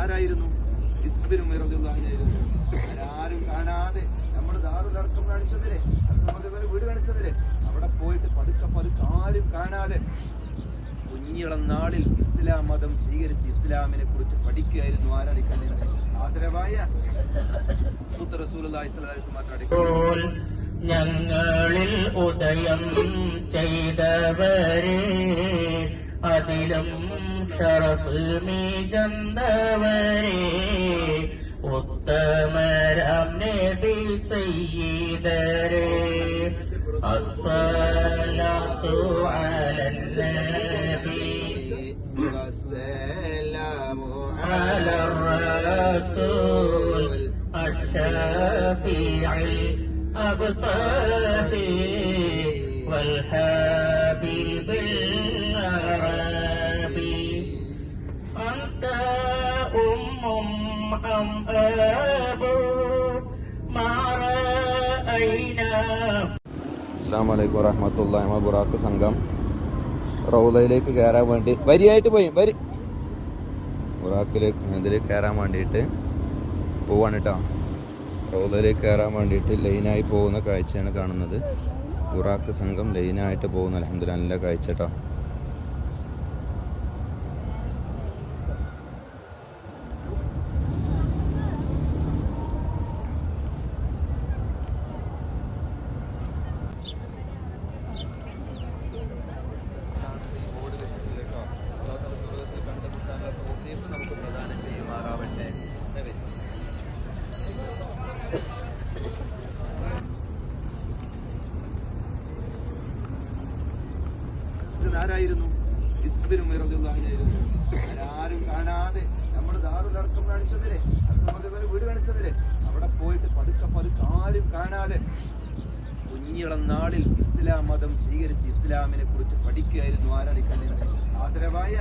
ആരായിരുന്നു? ആരും കാണാതെ നമ്മൾ ദാറുൽ അർഖം കാണിച്ചതില്ലേ, വീട് കാണിച്ചതില്ലേ, അവിടെ പോയിട്ട് പതുക്കെ ആരും കാണാതെ കുഞ്ഞിളം നാളിൽ ഇസ്ലാം മതം സ്വീകരിച്ച് ഇസ്ലാമിനെ കുറിച്ച് പഠിക്കുകയായിരുന്നു. ആരാണ് കണ്ണിന് ആദരവായ റസൂലുള്ളാഹി സ്വല്ലല്ലാഹു അലൈഹി വസല്ലം. ഞങ്ങളിൽ ഉദയം ചെയ്തവരെ അതിലും ഷറഫ് മികന്തവരെ ഉത്തമരാം നബി സയ്യിദരെ അസ്സലാത്തു അലൻ നബി വസ്സലാമു അലർ റസൂൽ അഷ്ശഫീഇൽ അബ്താഹി വൽ ഹബീബിൽ അറബി അൻത ഉമ്മും അം അബൂ മാ റഅയ്നാ. അസ്സലാമു അലൈക്കും വറഹ്മത്തുള്ളാഹി വബറകാതുഹു. സംഘം റൗളയിലേക്ക് കയറാൻ വേണ്ടി വരിയായിട്ട് പോയി ബുറാക്കിലേക്ക് ഇതിലേക്ക് കയറാൻ വേണ്ടിയിട്ട് പോവാണ് കേട്ടോ. റൗളയിലേക്ക് കയറാൻ വേണ്ടിയിട്ട് ലൈനായി പോകുന്ന കാഴ്ചയാണ് കാണുന്നത്. ബുറാക്ക് സംഘം ലൈനായിട്ട് പോകുന്ന അൽഹംദുലില്ലാഹ് നല്ല കാഴ്ച കേട്ടോ. നമുക്ക് പ്രദാനം ചെയ്യുമാറാവട്ടെ. ആരായിരുന്നു? ആരും കാണാതെ നമ്മൾ ദാറുൽ അർഖം കാണിച്ചതില്ലേ, വീട് കാണിച്ചതില്ലേ, അവിടെ പോയിട്ട് പതുക്കെ ആരും കാണാതെ കുഞ്ഞിളം നാളിൽ ഇസ്ലാം മതം സ്വീകരിച്ച് ഇസ്ലാമിനെ കുറിച്ച് പഠിക്കുകയായിരുന്നു. ആരാണ് കണ്ണിന് ആദരവായ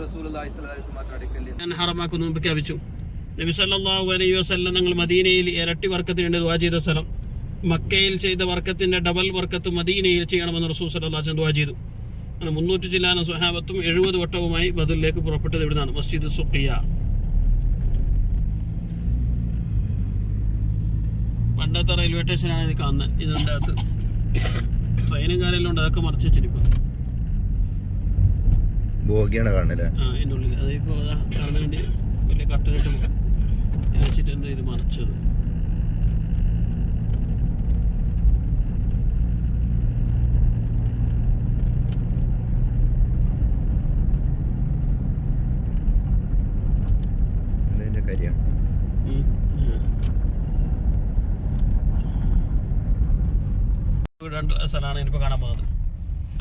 റസൂലുള്ളാഹി സ്വല്ലല്ലാഹു അലൈഹി വസല്ലം ഹറമാക്കുന്നു പ്രഖ്യാപിച്ചു. നബി സല്ലല്ലാഹു അലൈഹി വസല്ലം ഞങ്ങൾ മദീനയിൽ ഇരട്ടി വർക്കത്തിന് വേണ്ടി ദുആ ചെയ്ത സ്ഥലം, മക്കയിൽ ചെയ്ത വർക്കത്തിന്റെ ഡബിൾ വർക്കത്ത് മദീനയിൽ ചെയ്യണമെന്ന് റസൂൽ സല്ലല്ലാഹു അലൈഹി വസല്ലം ദുആ ചെയ്തു. അങ്ങനെ 300 ചില്ലാന സ്വഹാബത്തും 70 വട്ടവുമായി ബദറിലേക്ക് പുറപ്പെട്ടത് ഇവിടുന്നാണ്, മസ്ജിദ് സുഖിയ. പണ്ടത്തെ റെയിൽവേ സ്റ്റേഷനാണ് ഇത് കാണുന്നത്. ഇതിൻ്റെ അകത്ത് ട്രെയിനും കാര്യമെല്ലാം ഉണ്ട്, അതൊക്കെ മറച്ചു വെച്ചിരിക്കും. ബോഗിയാണ് കാണല്ലേ? അതിൻ്റെ ഉള്ളിൽ അതിപ്പോ കാണുന്ന വേണ്ടി വലിയ കട്ടനിട്ട് വെച്ചിട്ട് എന്താ ഇത് മറച്ചത്. രണ്ട് സ്ഥലമാണ് ഇനിയിപ്പോൾ കാണാൻ പോകുന്നത്.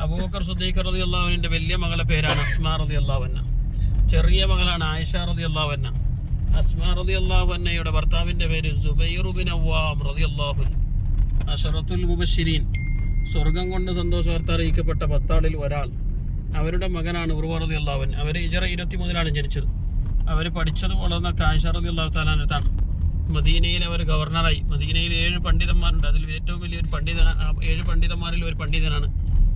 അബൂബക്കർ സിദ്ദീഖ് റളിയല്ലാഹു അൻഹുവിന്റെ വലിയ മകളുടെ പേരാണ് അസ്മാ റളിയല്ലാഹു അൻഹ. ചെറിയ മകളാണ് ആയിഷ റളിയല്ലാഹു അൻഹ. അസ്മാ റളിയല്ലാഹു അൻഹയുടെ ഭർത്താവിന്റെ പേര് സുബൈർ ബിൻ അവ്വാം റളിയല്ലാഹു അൻഹു. അശറത്തുൽ മുബശ്ശിരീൻ, സ്വർഗം കൊണ്ട് സന്തോഷ വാർത്ത അറിയിക്കപ്പെട്ട 10 ആളിൽ ഒരാൾ. അവരുടെ മകനാണ് ഉർവ റളിയല്ലാഹു അൻഹു. അവർ ഹിജ്റ 23 ജനിച്ചത്. അവർ പഠിച്ചത് വളർന്നൊക്കെ ആയിഷ റളിയല്ലാഹു തആല അടുത്താണ്. മദീനയിൽ അവർ ഗവർണറായി. മദീനയിൽ 7 പണ്ഡിതന്മാരുണ്ട്. അതിൽ ഏറ്റവും വലിയൊരു പണ്ഡിതനാണ്, 7 പണ്ഡിതന്മാരിൽ ഒരു പണ്ഡിതനാണ്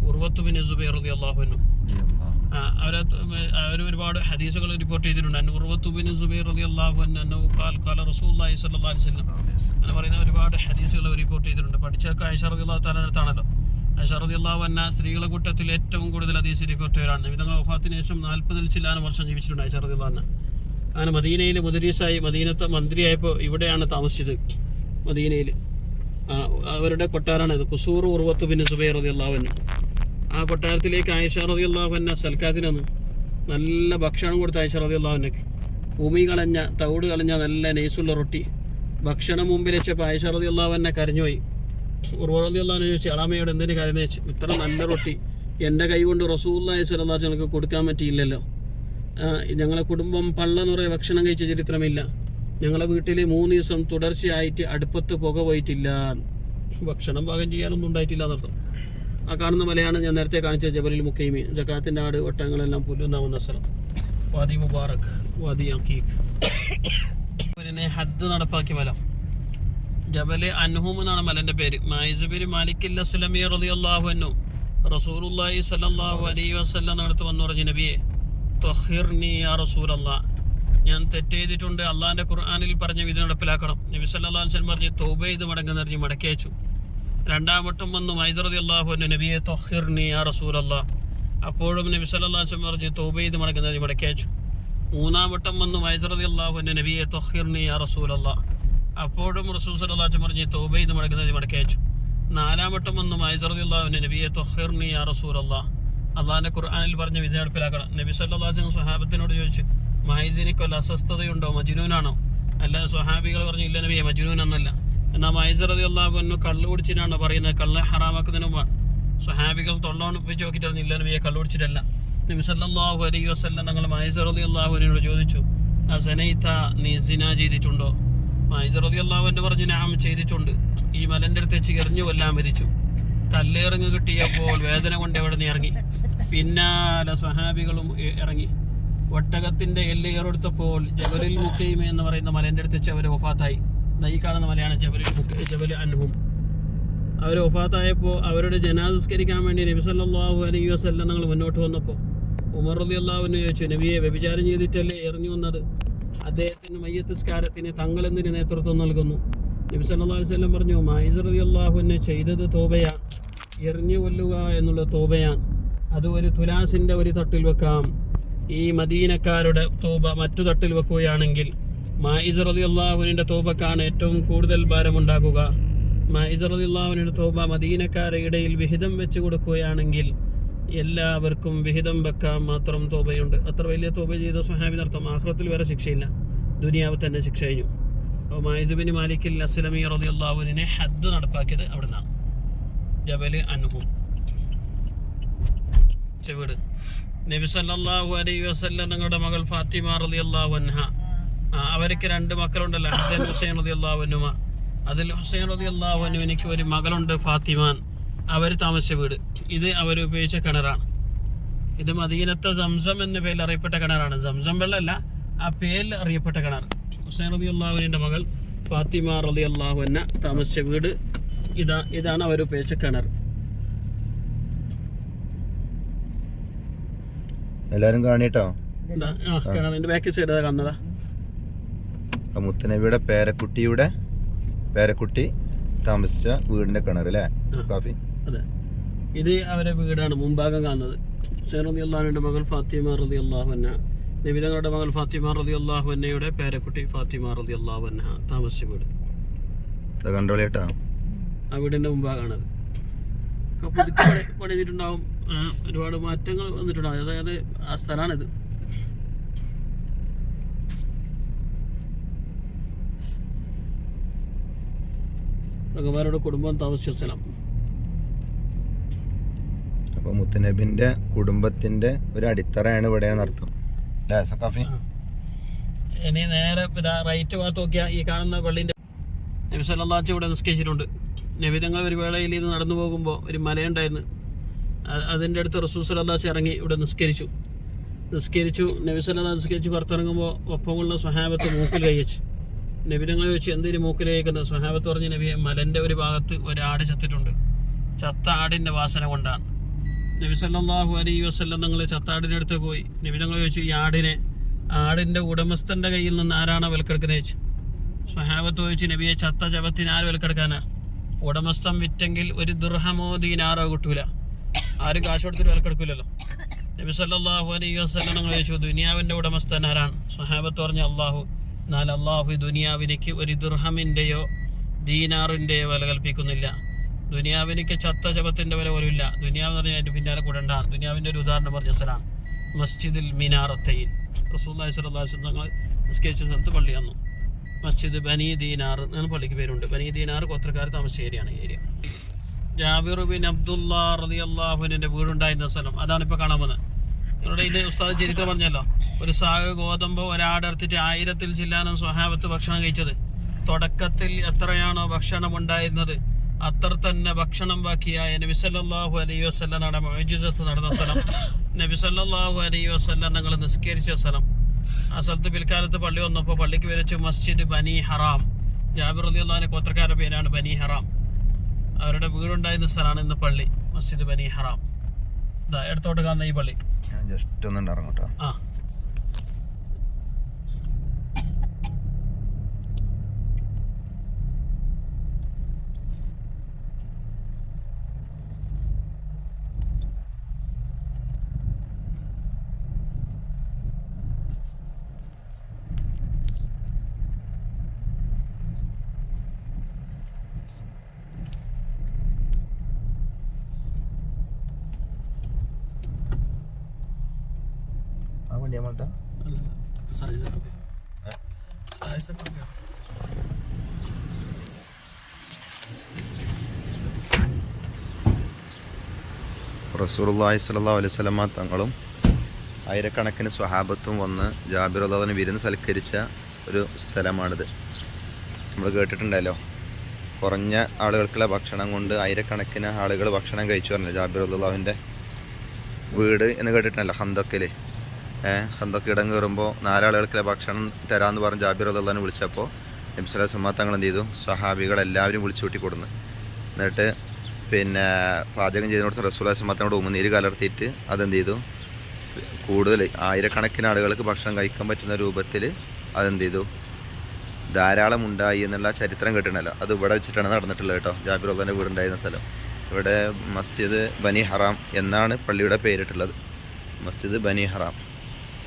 ഉർവത്ത് ബിൻ സുബൈർ റളിയല്ലാഹു അൻഹു. അവർ ഒരുപാട് ഹദീസുകൾ റിപ്പോർട്ട് ചെയ്തിട്ടുണ്ട്. ഉർവത്ത് ബിൻ സുബൈർ റളിയല്ലാഹു അൻഹു ഖാല റസൂലുള്ളാഹി സ്വല്ലല്ലാഹു അലൈഹി വസല്ലം എന്ന് പറയുന്ന ഒരുപാട് ഹദീസുകൾ റിപ്പോർട്ട് ചെയ്തിട്ടുണ്ട്. പഠിച്ചൊക്കെ ആയിഷ റളിയല്ലാഹു തആല അടുത്താണല്ലോ. ആയിഷ റളിയല്ലാഹു അൻഹ സ്ത്രീകളുടെ കൂട്ടത്തിൽ ഏറ്റവും കൂടുതൽ ഹദീസ് റിപ്പോർട്ട് ചെയ്തവരാണ്. നബിതങ്ങളുടെ വഫാത്തിന് ശേഷം 40 ചില്ലാനം വർഷം ജീവിച്ചിട്ടുണ്ട് ആയിഷ റളിയല്ലാഹു അൻഹ. അങ്ങനെ മദീനയിൽ മുദരീസായി, മദീനത്തെ മന്ത്രിയായപ്പോൾ ഇവിടെയാണ് താമസിച്ചത്. മദീനയിൽ അവരുടെ കൊട്ടാരാണ് ഇത്, ഖുസൂർ ഉർവത്ത് ബിൻ സുബൈർ റളിയല്ലാഹു അൻഹു. ആ കൊട്ടാരത്തിലേക്ക് ആയിഷ റളിയല്ലാഹു അൻഹ സൽക്കാരത്തിന് വന്നു. നല്ല ഭക്ഷണം കൊടുത്ത ആയിഷ റളിയല്ലാഹു അൻഹയ്ക്ക് ഭൂമി കളഞ്ഞ തവിട് കളഞ്ഞ നല്ല നൈസുള്ള റൊട്ടി ഭക്ഷണം മുമ്പിൽ വെച്ചപ്പോൾ ആയിഷ റളിയല്ലാഹു അൻഹ കരഞ്ഞുപോയി. ഉർവ റളിയല്ലാഹു അൻഹു ചോദിച്ചു, അളാമയോട് എന്തിനു കരഞ്ഞു വെച്ചു? ഇത്ര നല്ല റൊട്ടി എൻ്റെ കൈ കൊണ്ട് റസൂലുള്ളാഹി സ്വല്ലല്ലാഹു അലൈഹി വസല്ലം കൊടുക്കാൻ പറ്റിയില്ലല്ലോ. ഞങ്ങളെ കുടുംബം പള്ളെന്ന് പറയുന്ന ഭക്ഷണം കഴിച്ച ചരിത്രമില്ല. ഞങ്ങളെ വീട്ടിൽ 3 ദിവസം തുടർച്ചയായിട്ട് അടുപ്പത്ത് പുക പോയിട്ടില്ല, ഭക്ഷണം പാകം ചെയ്യാനൊന്നും ഉണ്ടായിട്ടില്ല എന്നർത്ഥം. ആ കാണുന്ന മലയാണ് ഞാൻ നേരത്തെ കാണിച്ച ജബലുൽ മുഖൈമി. സക്കാത്തിന്റെ ആട് ഒട്ടങ്ങളെല്ലാം പുല്ലുന്നാവുന്ന സ്ഥലം. വാദി മുബാറക്, വാദി അഖീഖ്. പിന്നെ ഹദ് നടപ്പാക്കിയ മല ജബൽ അൻഹും എന്നാണ് മലന്റെ പേര്. മായിസ് ബിൻ മാലിക് അസ്ലമി റളിയല്ലാഹു അൻഹു റസൂലുള്ളാഹി സ്വല്ലല്ലാഹു അലൈഹി വസല്ലം അടുത്ത് വന്നു പറഞ്ഞു, നബിയെ ത്വഹിർനി യാ റസൂലല്ലാഹ്, ഞാൻ തെറ്റ് ചെയ്തിട്ടുണ്ട്, അള്ളാഹിന്റെ ഖുർആനിൽ പറഞ്ഞ വിധി നടപ്പിലാക്കണം. നബി സല്ലല്ലാഹു അലൈഹി വസല്ലം പറഞ്ഞ് തൗബ ചെയ്ത് മടങ്ങുന്നറിഞ്ഞ് മടക്കി അയച്ചു. രണ്ടാം വട്ടം വന്നു മൈസ് റളിയല്ലാഹു അൻഹു നബിയെ ത്വഹിർനി യാ റസൂലല്ലാഹ്. അപ്പോഴും നബി സല്ലല്ലാഹു അലൈഹി വസല്ലം പറഞ്ഞ് തൗബ ചെയ്ത് മടങ്ങുന്നറിഞ്ഞ് മടക്കി അയച്ചു. മൂന്നാം വട്ടം വന്നു മൈസ് റളിയല്ലാഹു അൻഹു നബിയെ ത്വഹിർനി യാ റസൂലല്ലാഹ്. അപ്പോഴും റസൂൽ സല്ലല്ലാഹു അലൈഹി വസല്ലം പറഞ്ഞ് തൗബ ചെയ്ത് മടങ്ങുന്നറിഞ്ഞ് മടക്കി അയച്ചു. നാലാം വട്ടം വന്നു മൈസ് റളിയല്ലാഹു അൻഹു നബിയെ ത്വഹിർനി യാ റസൂലല്ലാഹ്. അള്ളാഹിന്റെ ഖുർആനിൽ പറഞ്ഞ വിധി നടപ്പിലാക്കണം. നബി സല്ലല്ലാഹു അലൈഹി വസല്ലം സ്വഹാബത്തിനോട് ചോദിച്ചു, മൈസിനിക്ക് വല്ല അസ്വസ്ഥതയുണ്ടോ, മജ്നൂനാണോ? അല്ല, സ്വഹാബികൾ പറഞ്ഞു, ഇല്ല നബിയെ, മജ്നൂൻ എന്നല്ല. എന്നാൽ മൈസ് റളിയല്ലാഹു അൻഹു കള്ളു കുടിച്ചിട്ടാണ് പറയുന്നത്, കള്ള് ഹറാമാക്കുന്നതിന് മുമ്പാണ്. സ്വഹാബികൾ തൊള്ളോണിപ്പിച്ച് നോക്കിയിട്ട് പറഞ്ഞു, ഇല്ല നബിയെ, കള്ളു കുടിച്ചിട്ടല്ല. നബി സല്ലല്ലാഹു അലൈഹി വസല്ലം തങ്ങൾ മൈസ് റളിയല്ലാഹു അൻഹുവിനോട് ചോദിച്ചു, അസനൈത, നീ സിനാ ചെയ്തിട്ടുണ്ടോ? മൈസ് റളിയല്ലാഹു അൻഹു പറഞ്ഞു, നഅം ചെയ്തിട്ടുണ്ട്. ഈ മലന്റെ അടുത്ത് വെച്ച് എറിഞ്ഞു കൊല്ലാൻ മരിച്ചു. കല്ലേറിങ്ങ് കിട്ടിയപ്പോൾ വേദന കൊണ്ട് എവിടെ നിന്ന് ഇറങ്ങി. പിന്നാലെ സ്വഹാബികളും ഇറങ്ങി. ഒട്ടകത്തിന്റെ എല്ല് ഏറെടുത്തപ്പോൾ ജബലുൽ മുഖൈം എന്ന് പറയുന്ന മലന്റെ അടുത്ത് വെച്ച് അവർ വഫാത്തായി. ഈ കാണുന്ന മലയാണ് ജബൽ അൻഹും. അവർ വഫാത്തായപ്പോൾ അവരുടെ ജനാസസ്കരിക്കാൻ വേണ്ടി നബി സല്ലല്ലാഹു അലൈഹി വസല്ലം തങ്ങൾ മുന്നോട്ട് വന്നപ്പോൾ ഉമർ റളിയല്ലാഹു അൻഹു ചോദിച്ചു, നബിയെ, വ്യഭിചാരം ചെയ്തിട്ടല്ലേ എറിഞ്ഞു വന്നത്? അദ്ദേഹത്തിന് മയ്യത്ത് തങ്ങൾ എന്തിന് നേതൃത്വം നൽകുന്നു? നബി സല്ലല്ലാഹു അലൈഹി വസല്ലം പറഞ്ഞു, മൈസ് റളിയല്ലാഹു അൻഹു ചെയ്തത് തൗബയാണ്, എറിഞ്ഞു കൊല്ലുക എന്നുള്ള തൗബയാണ്. അത് ഒരു തുലാസിന്റെ ഒരു തട്ടിൽ വെക്കാം. ഈ മദീനക്കാരുടെ തൗബ മറ്റു തട്ടിൽ വെക്കുകയാണെങ്കിൽ മൈസ് റളിയല്ലാഹു അൻഹുവിന്റെ തൗബക്കാണ് ഏറ്റവും കൂടുതൽ ഭാരമുണ്ടാകുക. മൈസ് റളിയല്ലാഹു അൻഹുവിന്റെ തൗബ മദീനക്കാരുടെ ഇടയിൽ വിഹിതം വെച്ച് കൊടുക്കുകയാണെങ്കിൽ എല്ലാവർക്കും വിഹിതം വെക്കാൻ മാത്രം തൗബയുണ്ട്. അത്ര വലിയ തൗബ ചെയ്ത സ്വഹാബി നടത്താം. ആഖിറത്തിൽ വേറെ ശിക്ഷയില്ല, ദുനിയാവ് തന്നെ ശിക്ഷ കഴിഞ്ഞു. അപ്പോൾ മൈസ് ബിൻ മാലിക് അസ്ലമി റളിയല്ലാഹു അൻഹുവിനെ ഹദ് നടപ്പാക്കിയത് അവിടെ നിന്നാണ്, ജബൽ അൻഹു ചെവിട്. നബി സല്ലല്ലാഹു അലൈഹി വസല്ലം തങ്ങളുടെ മകൾ ഫാത്തിമ റളിയല്ലാഹു അൻഹ, അവർക്ക് രണ്ട് മക്കളുണ്ടല്ലോ, ഹസൻ ഹുസൈൻ റളിയല്ലാഹു അൻഹുമ. അതിൽ ഹുസൈൻ റളിയല്ലാഹു അൻഹുവിനിക്ക് ഒരു മകളുണ്ട്, ഫാത്തിമാൻ. അവർ താമസിച്ച വീട് ഇത് അവർ ഉപയോഗിച്ച കിണറാണ്. ഇത് മദീനത്തെ സംസം എന്ന പേരിൽ അറിയപ്പെട്ട കിണറാണ്. സംസം വെള്ളമല്ല, ആ പേരിൽ അറിയപ്പെട്ട കിണർ. ഹുസൈൻ റളിയല്ലാഹു അൻഹുവിന്റെ മകൾ ഫാത്തിമ റളിയല്ലാഹു അൻഹ താമസിച്ച വീട് ഇതാണ് അവർ ഉപയോഗിച്ച കിണർ. എല്ലാരും കാണിട്ടോ, കിണറിന്റെ ബാക്ക് സൈഡ് കാണുന്നതാ മുത്തനബിയുടെ പേരക്കുട്ടി താമസിച്ച വീടിന്റെ കിണർ അല്ലേ കാഫി? അതെ, ഇത് അവരെ വീടാണ് മുൻഭാഗം കാണുന്നത്. ഹുസൈൻ റളിയല്ലാഹു അൻഹുവിന്റെ മകൾ ഫാത്തിമ റളിയല്ലാഹു അൻഹ, നബി തങ്ങളുടെ മകൾ ഫാത്തിമ റളിയല്ലാഹു അൻഹയുടെ പേരക്കുട്ടി ഫാത്തിമ റളിയല്ലാഹു അൻഹ താമസിച്ച വീട് കണ്ടോളിട്ടാ. ആ വീടിന്റെ മുൻഭാഗമാണത്. പണി ചെയ്തിട്ടുണ്ടാവും, ഒരുപാട് മാറ്റങ്ങൾ വന്നിട്ടുണ്ടാവും. അതായത് ആ സ്ഥലമാണിത്. ഭഗവാനോട് കുടുംബം താമസിച്ച സ്ഥലം. അപ്പൊ മുത്തനബിന്റെ കുടുംബത്തിന്റെ ഒരു അടിത്തറയാണ് ഇവിടെയാണ് അർത്ഥം. ഇനി നേരെ റൈറ്റ് ഭാഗത്ത് നോക്കിയാൽ ഈ കാണുന്ന പള്ളിന്റെ നബി സല്ലല്ലാഹു അലൈഹി വസല്ലം ഇവിടെ നിസ്കരിച്ചിട്ടുണ്ട്. നബി തങ്ങൾ ഒരു വേളയിൽ ഇത് നടന്നു പോകുമ്പോൾ ഒരു മലയുണ്ടായിരുന്നു, അതിൻ്റെ അടുത്ത് റസൂൽ സല്ലല്ലാഹു അലൈഹി വസല്ലം ഇറങ്ങി ഇവിടെ നിസ്കരിച്ചു. നബി സല്ലല്ലാഹു അലൈഹി നിസ്കരിച്ച് പുറത്തിറങ്ങുമ്പോൾ ഒപ്പമുള്ള സ്വഹാബത്ത് മൂക്കിൽ കൈവച്ചു. നബി തങ്ങൾ ചോദിച്ചു, എന്തിന് മൂക്കിൽ കഴിക്കുന്നത്? സ്വഹാബത്ത് പറഞ്ഞ്, നബിയെ, മലന്റെ ഒരു ഭാഗത്ത് ഒരാട് ചത്തിട്ടുണ്ട്, ചത്ത ആടിന്റെ വാസന കൊണ്ടാണ്. നബി സല്ലല്ലാഹു അലൈഹി വസല്ലം തങ്ങൾ ചത്താടിൻ്റെ അടുത്ത് പോയി. നബി തങ്ങൾ ചോദിച്ചു, ഈ ആടിന്റെ ഉടമസ്ഥന്റെ കയ്യിൽ നിന്ന് ആരാണ് വിലക്കെടുക്കുന്നത് ചോദിച്ചു. സ്വഹാബത്ത് ചോദിച്ചു, നബിയെ, ചത്ത ജപത്തിന് ആര് വിലക്കെടുക്കാനാ? ഉടമസ്ഥൻ വിറ്റെങ്കിൽ ഒരു ദിർഹമോ ദീനാറോ കിട്ടൂല, ആരും കാശ് കൊടുത്തിട്ട് വിലക്കെടുക്കില്ലല്ലോ. നബി സല്ലല്ലാഹു അലൈഹി വസല്ലം തങ്ങൾ ചോദിച്ചു, ദുനിയാവിന്റെ ഉടമസ്ഥൻ ആരാണ്? സ്വഹാബത്ത് പറഞ്ഞു, അള്ളാഹു. എന്നാൽ അള്ളാഹു ദുനിയാവിനിക്ക് ഒരു ദിർഹമിന്റെയോ ദീനാറിന്റെയോ വില കൽപ്പിക്കുന്നില്ല. ദുനിയാവിനിക്ക് ചത്ത ജപത്തിന്റെ വില പോലും ഇല്ല. ദുനിയാവ് എന്ന് പറഞ്ഞാൽ പിന്നാലെ കൂടണ്ട. ദുനിയാവിന്റെ ഒരു ഉദാഹരണം പറഞ്ഞ സ്ഥലമാണ് മസ്ജിദുൽ മിനാറത്തൈൻ. റസൂലുള്ളാഹി സ്വല്ലല്ലാഹു അലൈഹി വസല്ലം തങ്ങൾ നിസ്കരിച്ച സ്ഥലത്ത് പള്ളി വന്നു. മസ്ജിദ് ബനി ദീനാർ എന്നാണ് പള്ളിക്ക് പേരുണ്ട്. ബനി ദീനാർ ഗോത്രക്കാർ താമസിച്ച ഏരിയയാണ്. ഏരിയ ജാബിർ ബിൻ അബ്ദുല്ലാ റളിയല്ലാഹു അൻഹുവിന്റെ വീടുണ്ടായിരുന്ന സ്ഥലം അതാണ് ഇപ്പോൾ കാണാൻ പോകുന്നത്. നിങ്ങളുടെ ഇത് ഉസ്താദ് ചരിത്രം പറഞ്ഞല്ലോ, ഒരു സാഗ് ഗോതമ്പോ ഒരാടെടുത്തിട്ട് 1000 ചില്ലാനം സ്വഹാബത്ത് ഭക്ഷണം കഴിച്ചത്. തുടക്കത്തിൽ എത്രയാണോ ഭക്ഷണം ഉണ്ടായിരുന്നത് അത്ര തന്നെ ഭക്ഷണം ബാക്കിയായ നബി സല്ലല്ലാഹു അലൈഹി വസല്ലമയുടെ മുഅ്ജിസത്ത് നടന്ന സ്ഥലം, നബി സല്ലല്ലാഹു അലൈഹി വസല്ലം ഞങ്ങൾ നിസ്കരിച്ച സ്ഥലം. ആ സ്ഥലത്ത് പിൽക്കാലത്ത് പള്ളി വന്നപ്പോൾ പള്ളിക്ക് വിളിച്ചു മസ്ജിദ് ബനി ഹറാം. ജാബിർ റളിയല്ലാഹു അൻഹു ഗോത്രക്കാരുടെ പേരാണ് ബനി ഹറാം. അവരുടെ വീടുണ്ടായിരുന്ന സ്ഥലമാണ് ഇന്ന് പള്ളി മസ്ജിദ് ബനി ഹറാം. ഇടത്തോട്ട് കാണുന്ന ഈ പള്ളി ജസ്റ്റ് ഒന്നുണ്ടായിരുന്നു കേട്ടോ. വണ്ടി നമ്മളെ റസൂലുള്ളാഹി സ്വല്ലല്ലാഹു അലൈഹി വസല്ലമ തങ്ങളും ആയിരക്കണക്കിന് സ്വഹാബത്തും വന്ന് ജാബിർ റളിയല്ലാഹുവിനെ വിരുന്ന് സൽക്കരിച്ച ഒരു സ്ഥലമാണിത്. നമ്മൾ കേട്ടിട്ടുണ്ടല്ലോ, കുറഞ്ഞ ആളുകൾക്കുള്ള ഭക്ഷണം കൊണ്ട് ആയിരക്കണക്കിന് ആളുകൾ ഭക്ഷണം കഴിച്ചു പറഞ്ഞു. ജാബിർ റളിയല്ലാഹുവിൻ്റെ വീട് എന്ന് കേട്ടിട്ടുണ്ടല്ലോ, ഹന്തക്കിൽ. ഹന്തക്ക് ഇടം കയറുമ്പോൾ 4 ആളുകൾക്കുള്ള ഭക്ഷണം തരാമെന്ന് പറഞ്ഞ് ജാബിർ റളിയല്ലാഹുവിനെ വിളിച്ചപ്പോൾ നബി സ്വല്ലല്ലാഹു അലൈഹി വസല്ലം തങ്ങൾ എന്ത് ചെയ്തു? സ്വഹാബികളെല്ലാവരും വിളിച്ചു കൂട്ടി കൊടുന്നു. എന്നിട്ട് പിന്നെ പാചകം ചെയ്തിനോട് റസൂലുള്ളാഹി സ്വല്ലല്ലാഹു അലൈഹി വസല്ലമയുടെ ഉമിനീര് കലർത്തിയിട്ട് അതെന്ത് ചെയ്തു? കൂടുതൽ ആയിരക്കണക്കിന് ആളുകൾക്ക് ഭക്ഷണം കഴിക്കാൻ പറ്റുന്ന രൂപത്തിൽ അതെന്ത് ചെയ്തു? ധാരാളം ഉണ്ടായി എന്നുള്ള ചരിത്രം കേട്ടിട്ടുണ്ടല്ലോ. അത് ഇവിടെ വെച്ചിട്ടാണ് നടന്നിട്ടുള്ളത് കേട്ടോ. ജാബിർ റളിയല്ലാഹുവിൻ്റെ വീടുണ്ടായിരുന്ന സ്ഥലം. ഇവിടെ മസ്ജിദ് ബനി ഹറാം എന്നാണ് പള്ളിയുടെ പേരിട്ടുള്ളത്. മസ്ജിദ് ബനി ഹറാം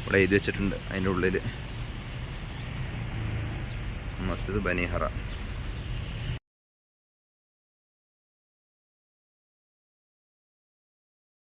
ഇവിടെ എഴുതി വെച്ചിട്ടുണ്ട്. അതിൻ്റെ ഉള്ളിൽ മസ്ജിദ് ബനി ഹറാം.